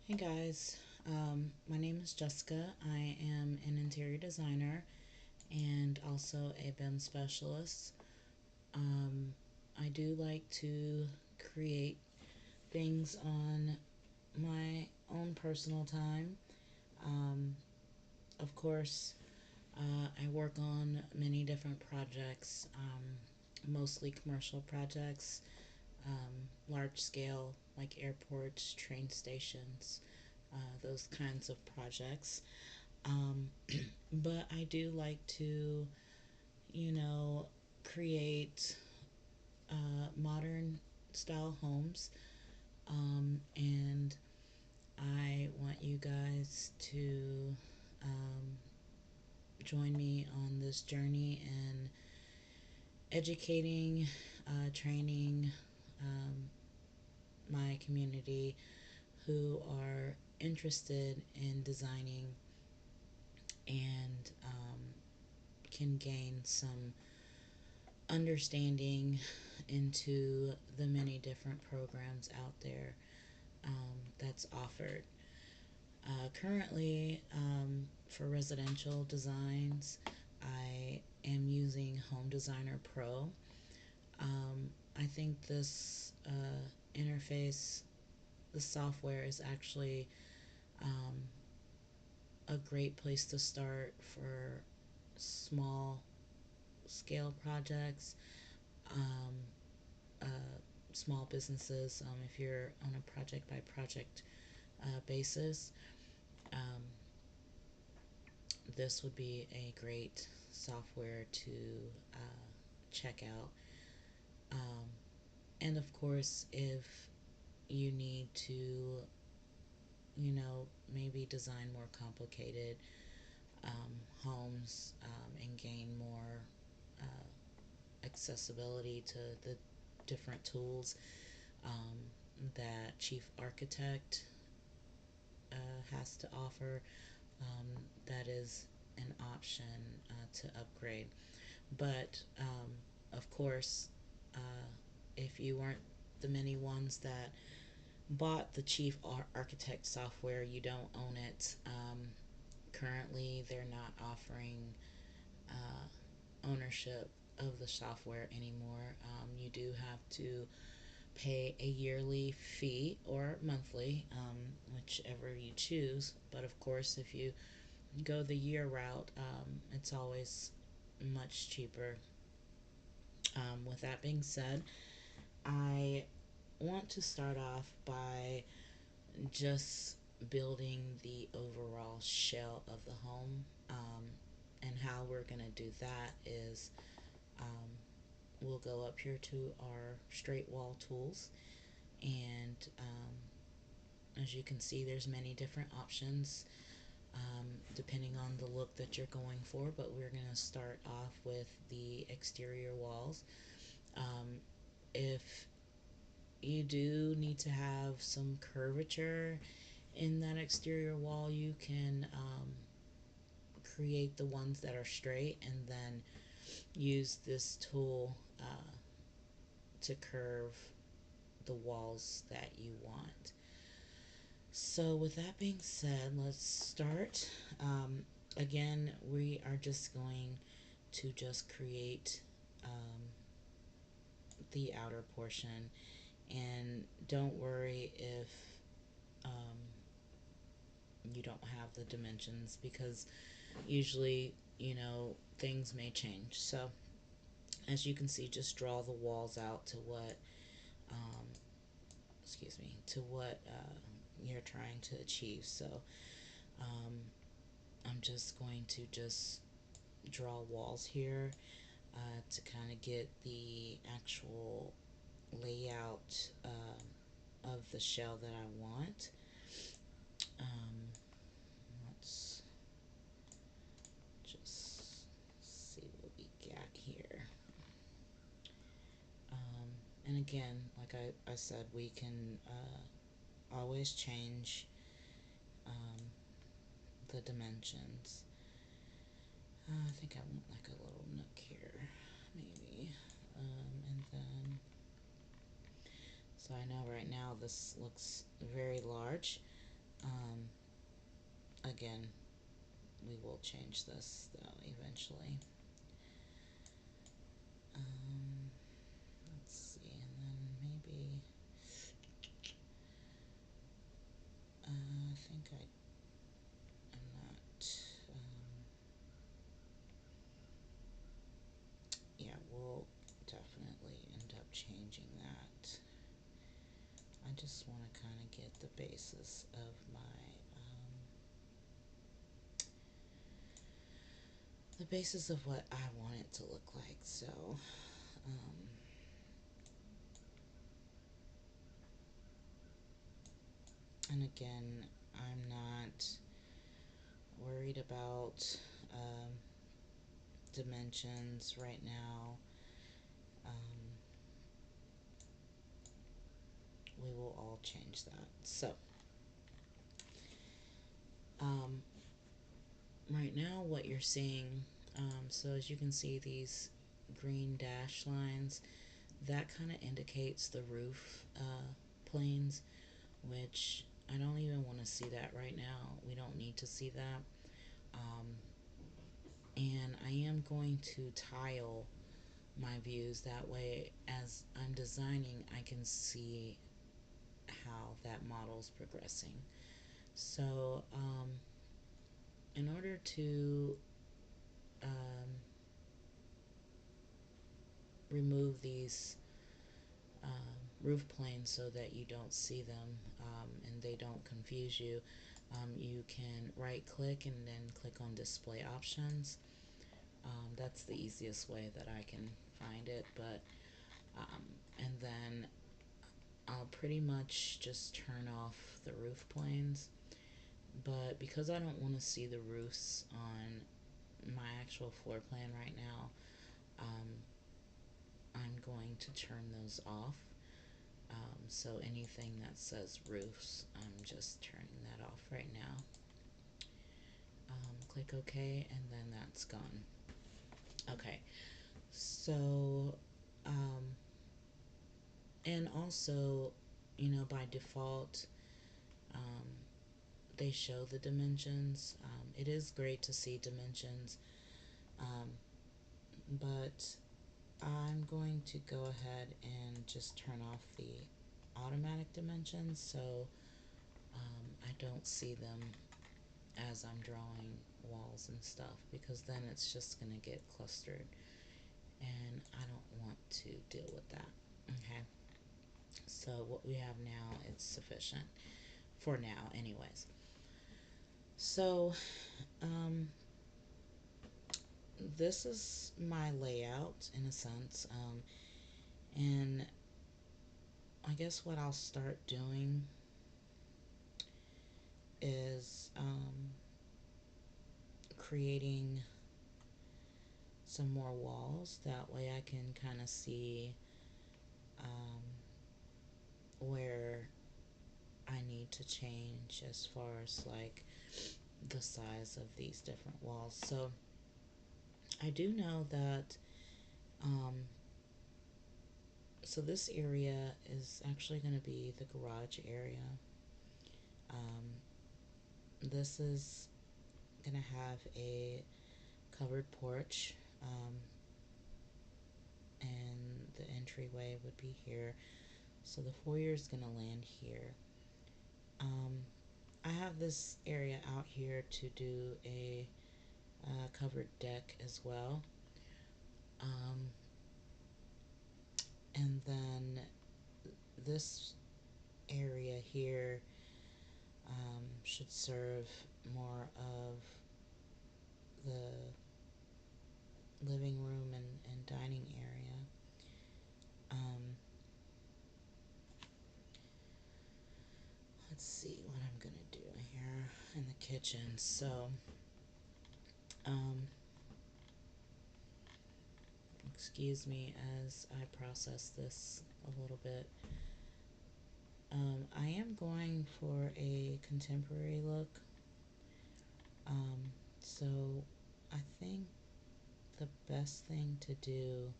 Hey guys, my name is Jessica. I am an interior designer and also a BIM specialist. Um, I do like to create things on my own personal time. Um, of course, I work on many different projects, mostly commercial projects, large scale, like airports, train stations, those kinds of projects. Um, but I do like to, you know, create modern style homes. And I want you guys to join me on this journey in educating, training my community who are interested in designing and can gain some understanding into the many different programs out there that's offered. Currently, for residential designs, I am using Home Designer Pro. I think this interface, the software, is actually um, a great place to start for small scale projects, um, uh, small businesses, if you're on a project by project basis. Um, this would be a great software to check out. Um, and of course, if you need to, maybe design more complicated homes and gain more accessibility to the different tools um, that Chief Architect has to offer, that is an option to upgrade. But of course, uh, if you weren't the many ones that bought the Chief Architect software, you don't own it. Currently, they're not offering ownership of the software anymore. You do have to pay a yearly fee or monthly, whichever you choose. But of course, if you go the year route, it's always much cheaper. With that being said, I want to start off by just building the overall shell of the home. And how we're going to do that is um, we'll go up here to our straight wall tools, and as you can see, there's many different options depending on the look that you're going for, but we're going to start off with the exterior walls. If you do need to have some curvature in that exterior wall, you can create the ones that are straight and then use this tool to curve the walls that you want. So with that being said, let's start. Again, we are just going to just create the outer portion, and don't worry if um, you don't have the dimensions, because usually, things may change. So as you can see, just draw the walls out to what um, to what you're trying to achieve. So um, I'm just going to just draw walls here to kind of get the actual layout of the shell that I want. Um, let's just see what we got here. And again, like I said, we can always change um, the dimensions. I think I want like a little nook here, maybe. And then, so I know right now this looks very large. Um, Again, we will change this though eventually. Um, let's see, and then maybe I think I'm not. Yeah, we'll definitely end up changing that. I just want to kind of get the basis of the basis of what I want it to look like. So, um, and again, I'm not worried about dimensions right now. Um, we will all change that. So, um, right now, what you're seeing, so as you can see, these green dash lines, that kind of indicates the roof planes, which I don't even want to see that right now. We don't need to see that. Um, and I am going to tile my views that way as I'm designing I can see how that model's progressing. So in order to um, remove these roof planes so that you don't see them and they don't confuse you, you can right click and then click on display options. That's the easiest way that I can find it, but um, and then I'll pretty much just turn off the roof planes. But because I don't want to see the roofs on my actual floor plan right now, um, I'm going to turn those off. So anything that says roofs, I'm just turning that off right now. Click OK, and then that's gone. Okay, so and also, by default, um, they show the dimensions. It is great to see dimensions, um, but I'm going to go ahead and just turn off the automatic dimensions so I don't see them as I'm drawing walls and stuff, because then it's just going to get clustered and I don't want to deal with that. Okay, so what we have now is sufficient for now anyways. So this is my layout in a sense, and I guess what I'll start doing is creating some more walls. That way I can kind of see um, where I need to change as far as like the size of these different walls. So I do know that so this area is actually going to be the garage area. This is going to have a covered porch, and the entryway would be here. So the foyer is going to land here. I have this area out here to do a covered deck as well. Um, and then this area here should serve more of the living room and dining area. Um, let's see what I'm gonna do here in the kitchen. So, um, excuse me as I process this a little bit. I am going for a contemporary look. So I think the best thing to do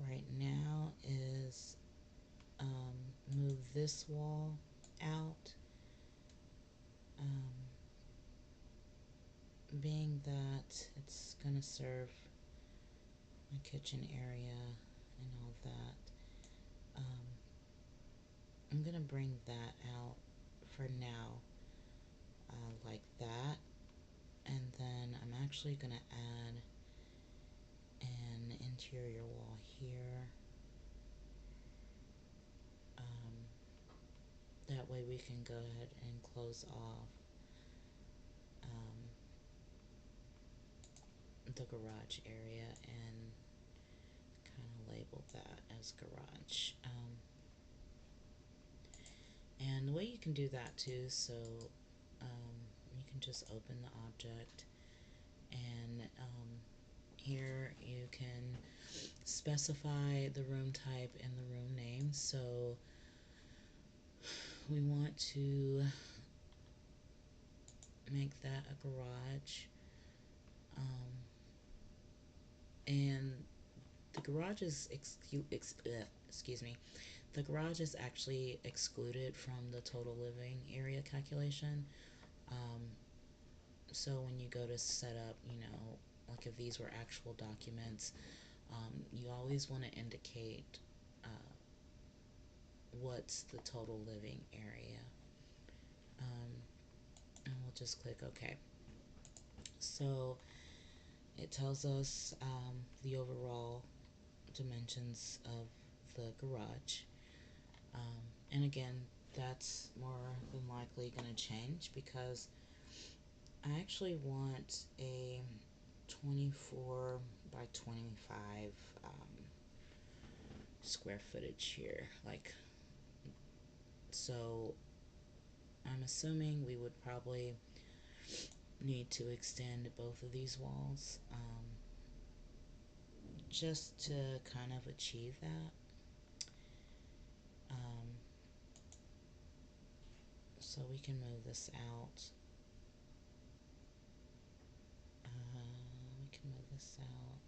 right now is move this wall out Um, Being that it's gonna serve my kitchen area and all that, um, I'm gonna bring that out for now, like that, and then I'm actually gonna add an interior wall here. Um, that way we can go ahead and close off um, the garage area and kind of label that as garage. And the way you can do that too, so you can just open the object, and here you can specify the room type and the room name. So we want to make that a garage, and the garage is excuse me, the garage is actually excluded from the total living area calculation. Um, so when you go to set up, like if these were actual documents, you always want to indicate uh, what's the total living area. And we'll just click OK. So it tells us the overall dimensions of the garage. And again, that's more than likely going to change because I actually want a 24 by 25 square footage here. So I'm assuming we would probably need to extend both of these walls just to kind of achieve that. Um, so we can move this out. We can move this out.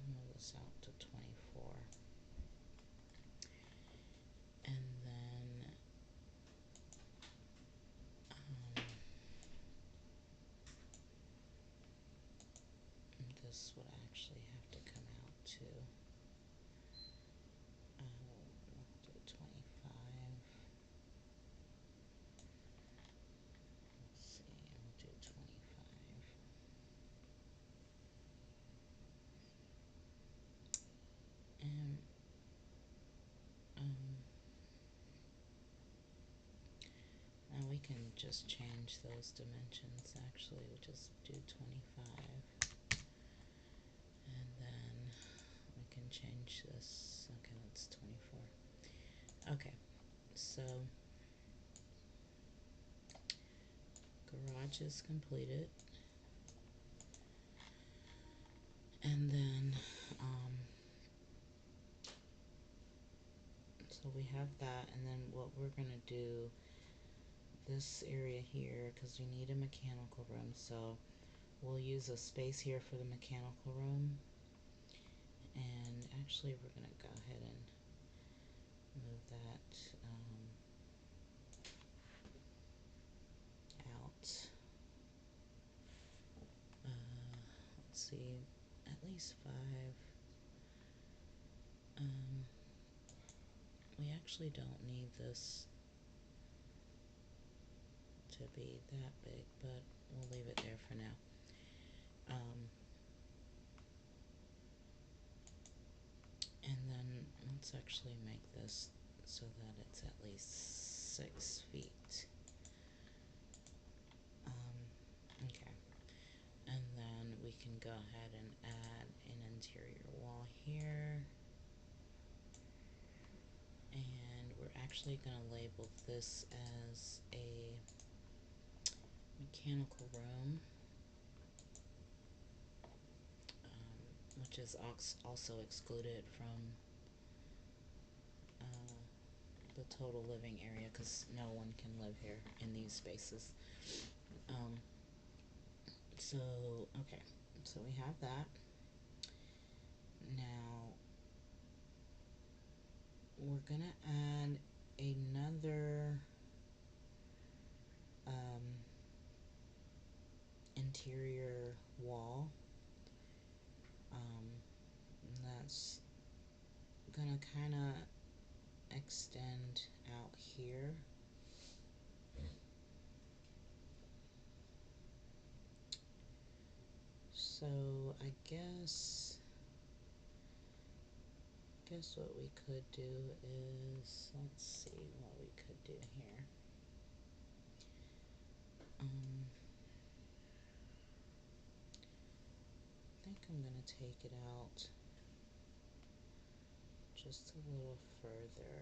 Move this out to 24. And then this would actually have to come out to we'll do 25. Let's see, we'll do 25. And now we can just change those dimensions. Actually, we'll just do 25. And then we can change this. Okay, that's 24. Okay, so garage is completed. And then, so we have that, and then what we're gonna do, this area here, because we need a mechanical room, so we'll use a space here for the mechanical room. And actually, we're gonna go ahead and move that out. Let's see, at least 5. We actually don't need this to be that big, but we'll leave it there for now. And then let's actually make this so that it's at least 6 feet. Okay. And then we can go ahead and add an interior wall here. And we're actually going to label this as a mechanical room, which is also excluded from the total living area because no one can live here in these spaces. So, okay. So we have that. Now we're gonna add another interior wall. That's gonna kind of extend out here. So I guess what we could do is, let's see what we could do here. I think I'm gonna take it out just a little further,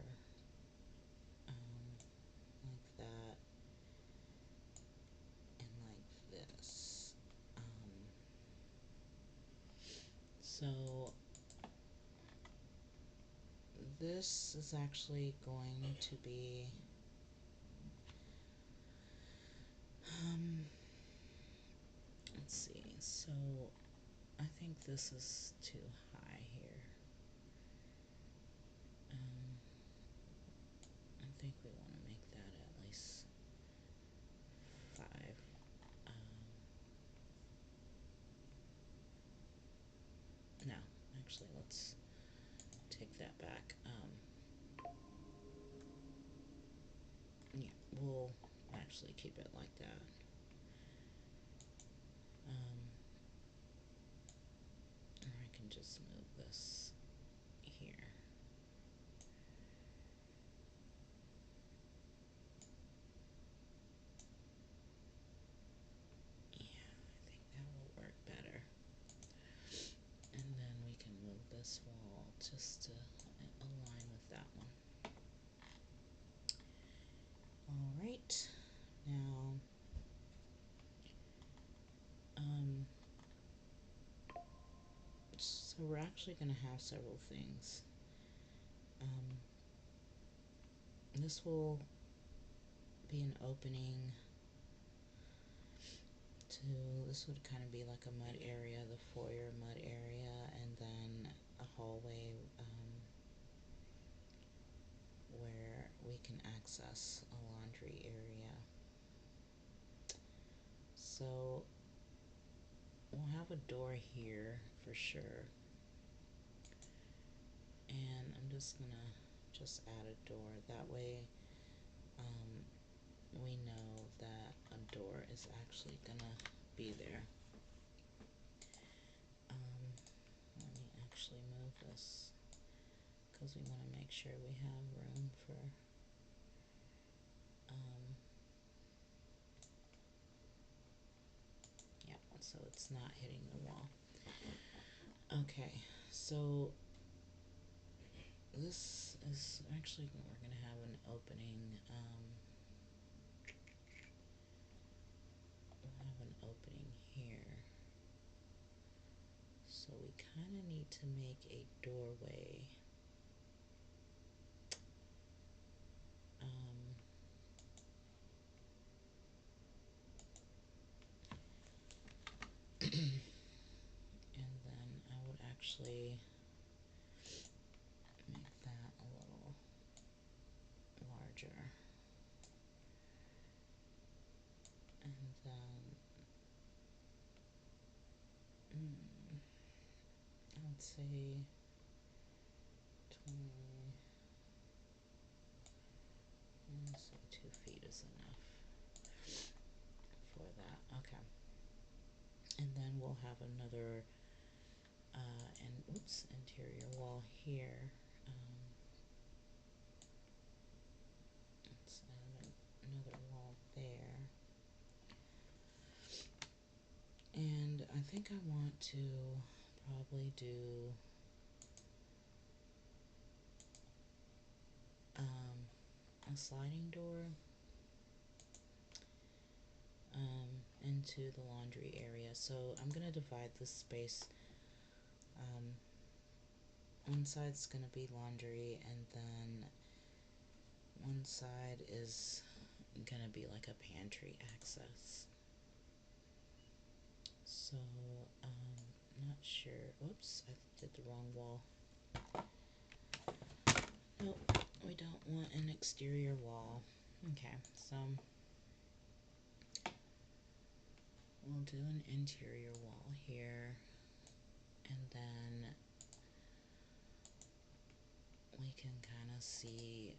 like that, and like this. So this is actually going to be let's see, so I think this is too high here. I think we want to make that at least 5. No, actually, let's take that back. Yeah, we'll actually keep it like that. Or I can just move this here. Yeah, I think that will work better. And then we can move this wall just to align with that one. Alright, now so we're actually going to have several things. This will be an opening to, this would kind of be like a mud area, the foyer mud area, and then a hallway where we can access a laundry area. So we'll have a door here for sure, and I'm just gonna add a door. That way we know that a door is actually gonna be there. Let me actually move this because we want to make sure we have room for yeah, so it's not hitting the wall. Okay, so this is actually, we're going to have an opening. We'll have an opening here. So we kind of need to make a doorway. And then I would actually make that a little larger. And then I'd say 20, let's say 2 feet is enough for that. Okay. And then we'll have another interior wall here. Let's add another wall there. And I think I want to probably do a sliding door into the laundry area. So I'm going to divide this space. One side's going to be laundry, and then one side is going to be like a pantry access. So sure. Oops, I did the wrong wall. Nope, we don't want an exterior wall. Okay, so we'll do an interior wall here, and then we can kind of see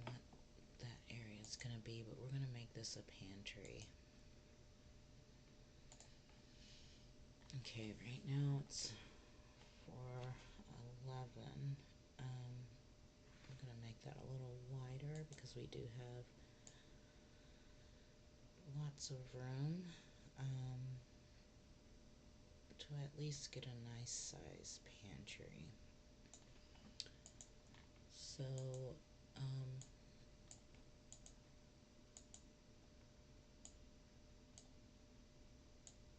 what that area is going to be, but we're going to make this a pantry. Okay, right now it's 4:11. I'm going to make that a little wider because we do have lots of room to at least get a nice size pantry. So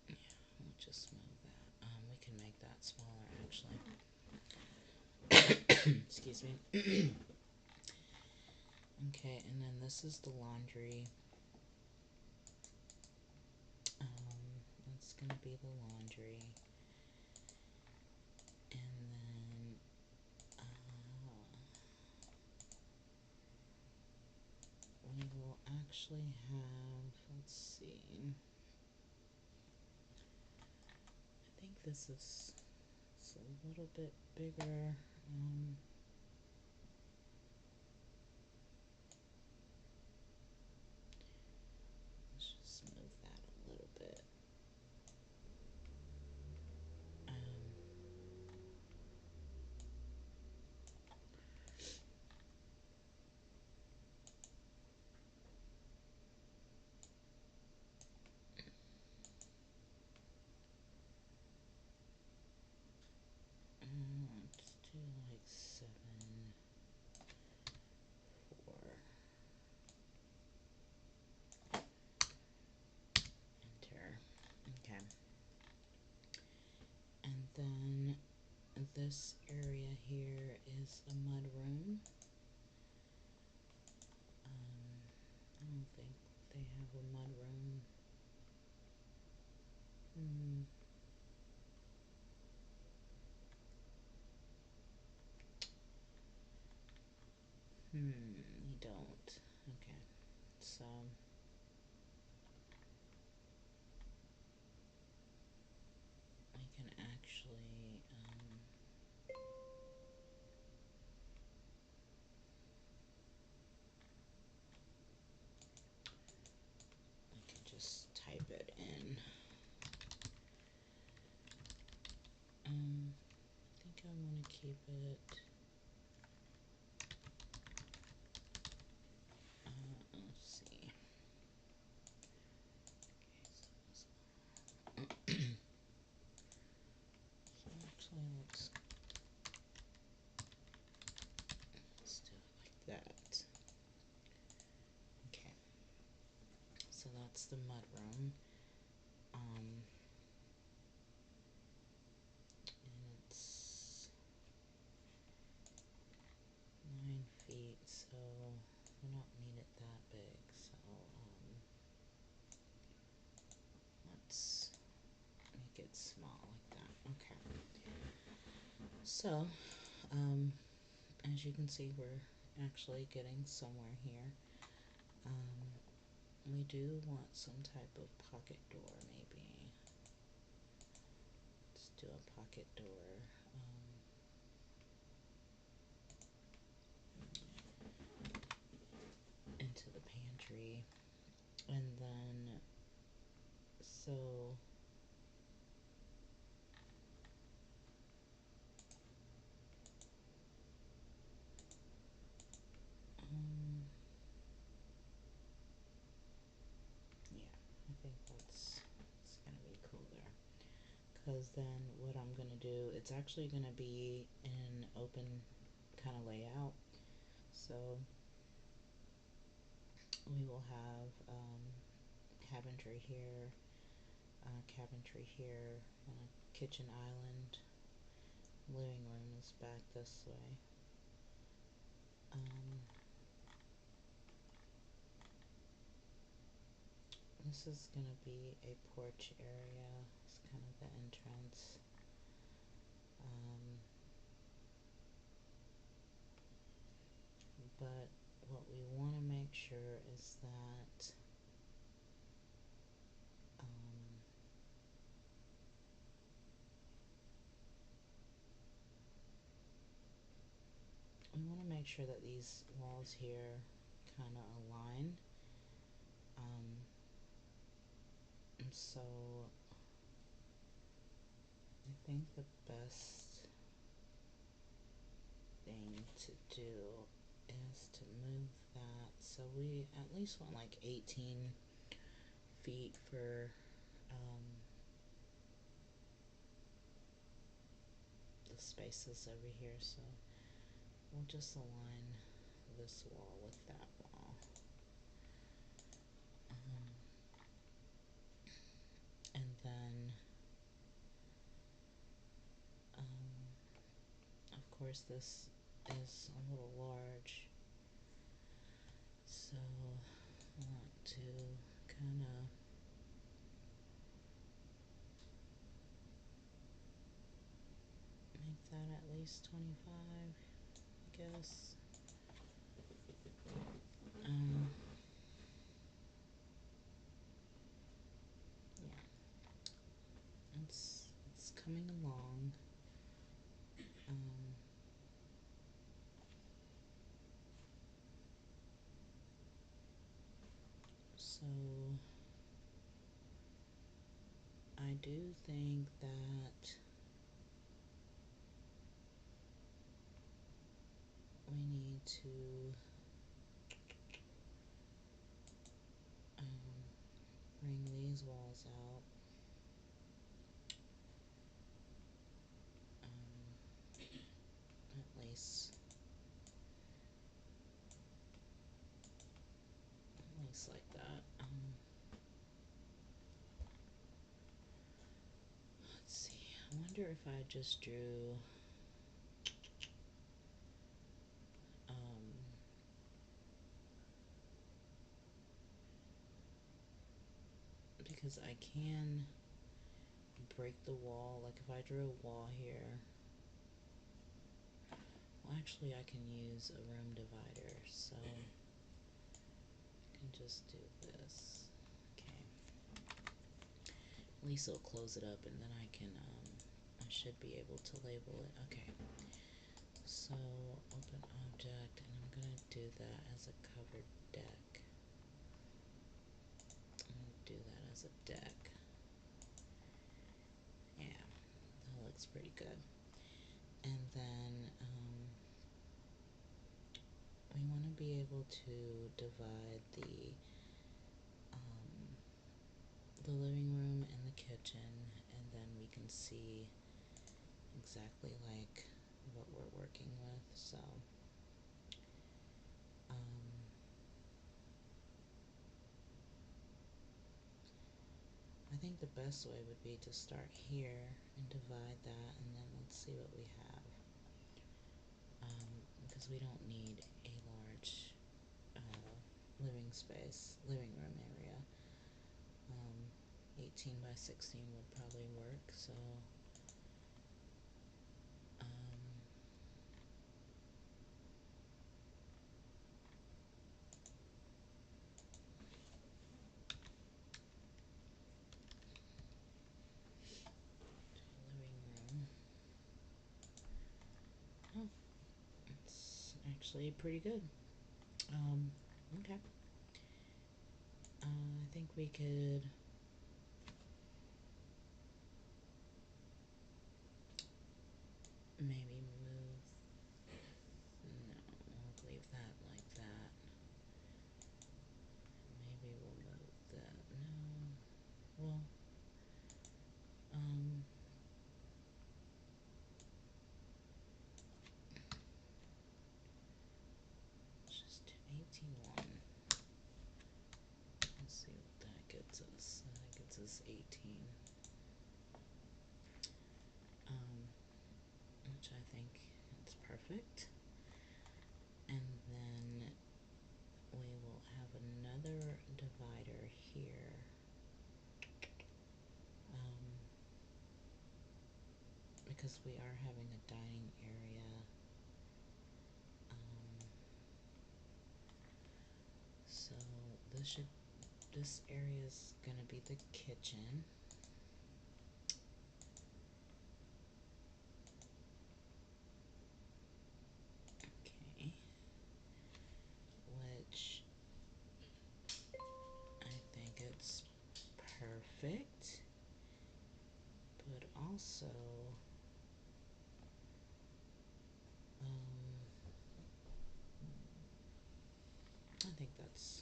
yeah, we'll just move that. We can make that smaller actually. Excuse me. Okay, and then this is the laundry. That's gonna be the laundry, and then we will actually have, let's see, I think this is a little bit bigger. Let's just move that a little bit. Let's do like 7, 4. Enter. Okay. And then this area here is a mud room. I don't think they have a mud room. You don't. Okay. So I can actually I can just type it in. I think I want to keep it. Let's see. Okay, so actually, let's do it like that. Okay. So that's the mud room. And it's 9 feet, so we don't need it that big. So let's make it small like that. Okay. So as you can see, we're actually getting somewhere here. We do want some type of pocket door, maybe. Let's do a pocket door. Into the pantry, and then so yeah, I think that's gonna be cool there. Because then what I'm gonna do, it's actually gonna be an open kind of layout. So we will have cabinetry here, cabinetry here, and a kitchen island. Living room is back this way. This is gonna be a porch area. It's kind of the entrance. But what we want to make sure is that um, we want to make sure that these walls here kind of align. And so I think the best thing to do is to move that. So we at least want like 18 feet for the spaces over here. So we'll just align this wall with that wall. And then, of course, this is a little large. So I want to kind of make that at least 25, I guess. Yeah, it's coming along. So I do think that we need to bring these walls out. At least like that. Let's see. I wonder if I just drew because I can break the wall. Like if I drew a wall here, well, actually I can use a room divider, so I can just do this. Okay, at least it'll close it up, and then I can I should be able to label it. Okay, so open object, and I'm gonna do that as a covered deck. I'm gonna do that as a deck. Yeah, that looks pretty good. And then we want to be able to divide the living room and the kitchen, and then we can see exactly like what we're working with. So I think the best way would be to start here and divide that, and then let's see what we have, because we don't need a large living room area. 18 by 16 would probably work. So living room. Oh, it's actually pretty good. Okay. I think we could maybe move. No, we'll leave that like that. Maybe we'll move that. No. Well, let's just do 18.1. Let's see what that gets us. That gets us 18. Which I think is perfect. And then we will have another divider here. Because we are having a dining area this area is gonna be the kitchen. Okay, which I think it's perfect, but also I think that's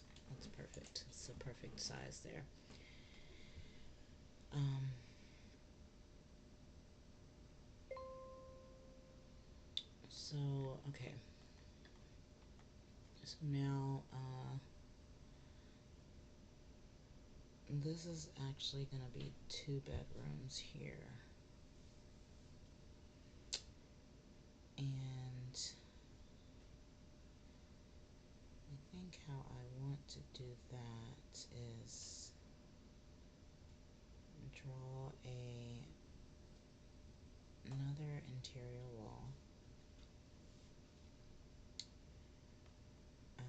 perfect. It's the perfect size there. Um, so okay, so now this is actually gonna be 2 bedrooms here, and I think how I want to do that is draw another interior wall. Um,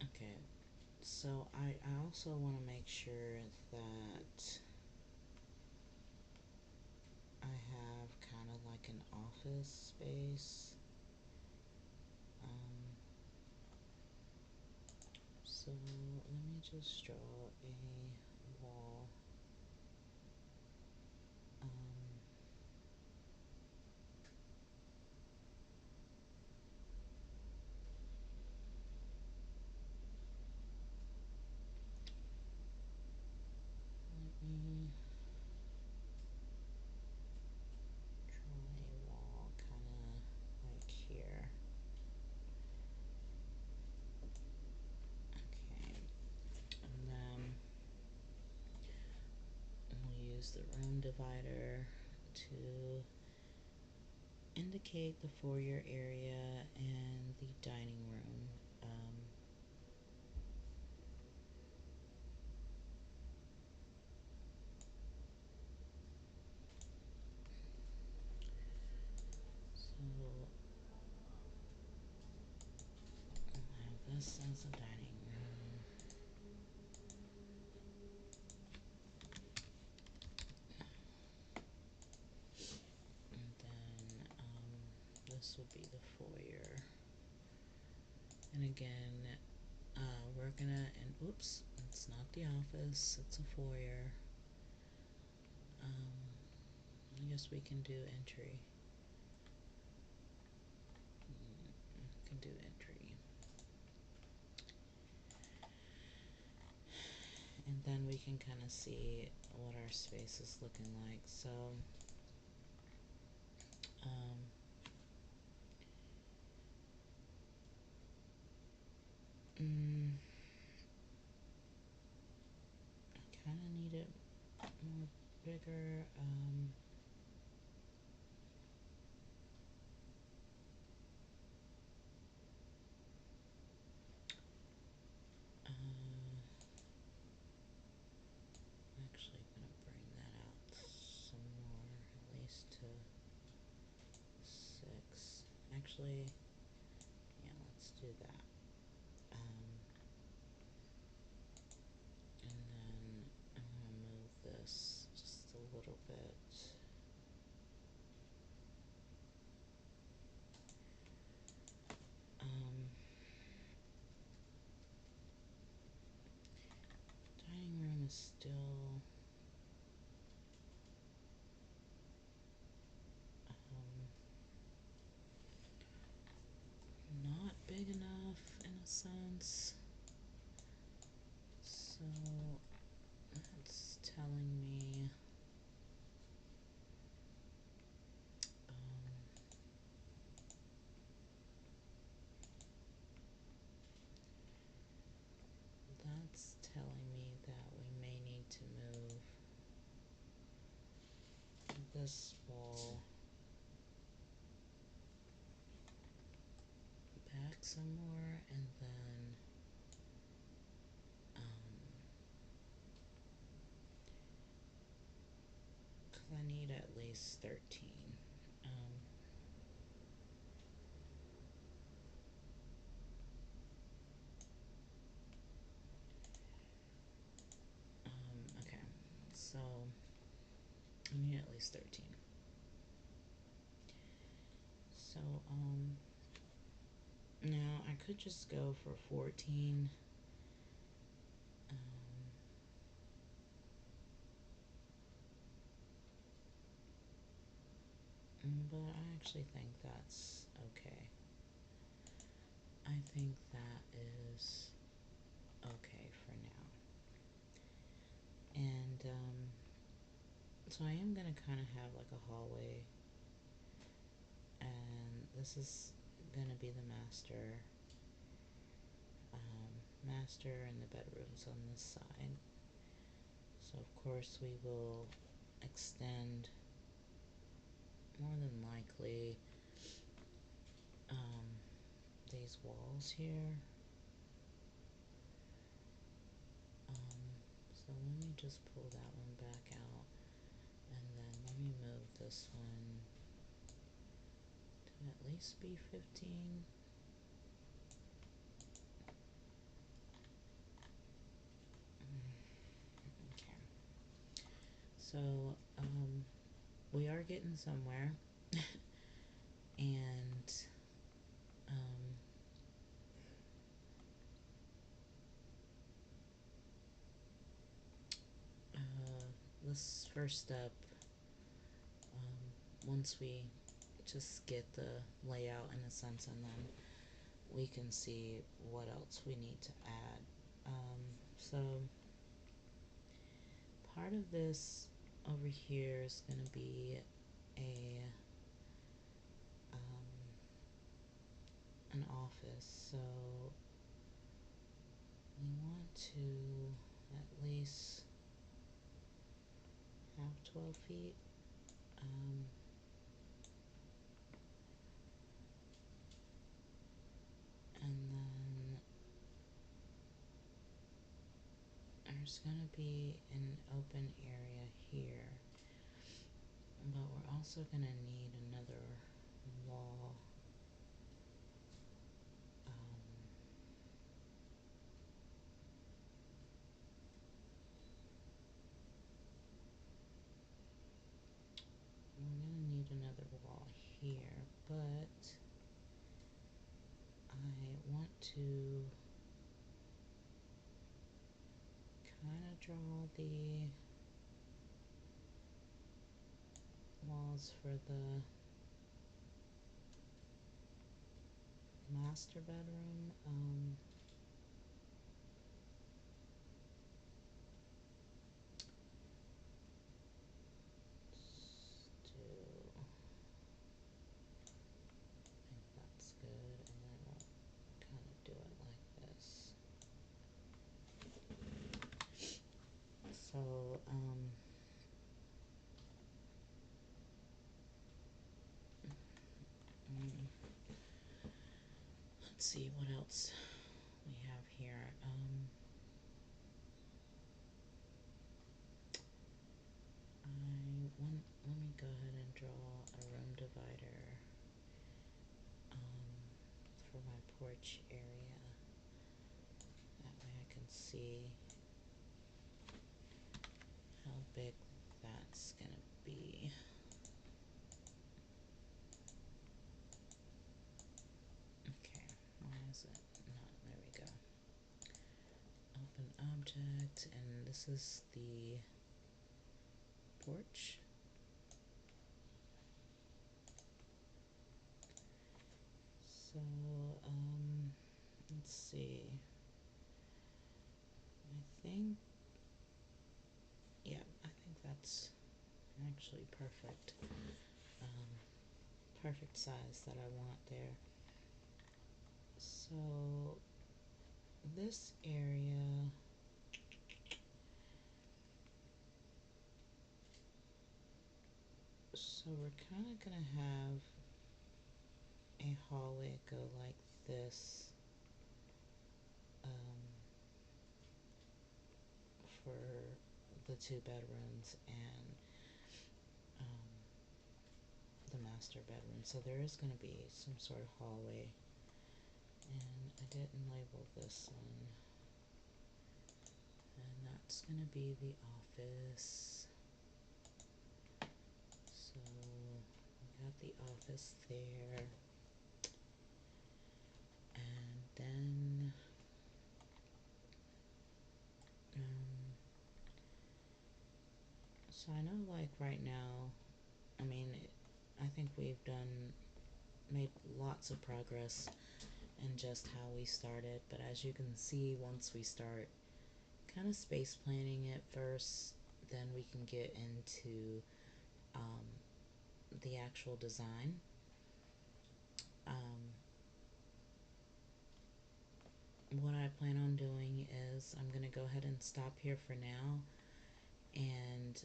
okay, so I also want to make sure that I have kind of like an office space. Um, so let me just draw a wall. Um, Let me draw a wall kind of like here. Okay, and then we'll use the room divider to indicate the foyer area and the dining room. So I'll have this as a dining room. And then this will be the foyer. And again, we're gonna, and oops, it's not the office, it's a foyer. I guess we can do entry. We can do entry. And then we can kind of see what our space is looking like. So, um, I kind of need it more bigger. Uh, I'm actually gonna bring that out some more, at least to 6. Actually, yeah, let's do that. And then I'm gonna move this just a little bit. Dining room is still not big enough in a sense. So that's telling me that's telling me that we may need to move this wall back some more, and then because I need at least 13. I need at least 13. So, now I could just go for 14. Um, but I actually think that's okay. I think that is okay for now. And so I am gonna kind of have like a hallway, and this is gonna be the master and the bedrooms on this side. So of course we will extend more than likely um, these walls here. So let me just pull that one back out, and then let me move this one to at least be 15. Okay. So we are getting somewhere, and um, this first step, once we just get the layout in a sense, and then we can see what else we need to add. So part of this over here is going to be a um, an office. So we want to at least have 12 feet. Um, and then there's going to be an open area here, but we're also going to need another wall. We're going to need another wall here, but I want to kind of draw the walls for the master bedroom. Do I think that's good, and then we'll kind of do it like this. So let's see what else we have here. Let me go ahead and draw a room divider for my porch area. That way I can see how big that's gonna be. Okay, why is it not? There we go. Open object, and this is the porch. So, let's see. I think, yeah, I think that's actually perfect. Perfect size that I want there. So, this area, so we're kind of gonna have a hallway go like this for the two bedrooms and the master bedroom. So there is going to be some sort of hallway, and I didn't label this one, and that's going to be the office. the office there. And then um, so I know like right now, I mean, I think we've made lots of progress in just how we started, but as you can see, once we start kind of space planning it first, then we can get into um, the actual design. Um, what I plan on doing is I'm going to go ahead and stop here for now and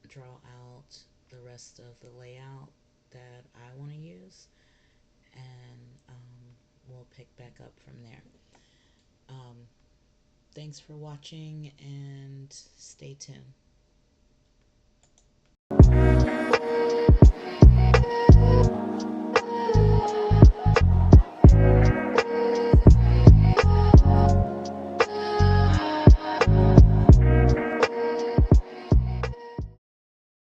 draw out the rest of the layout that I want to use, and we'll pick back up from there. Um, Thanks for watching and stay tuned.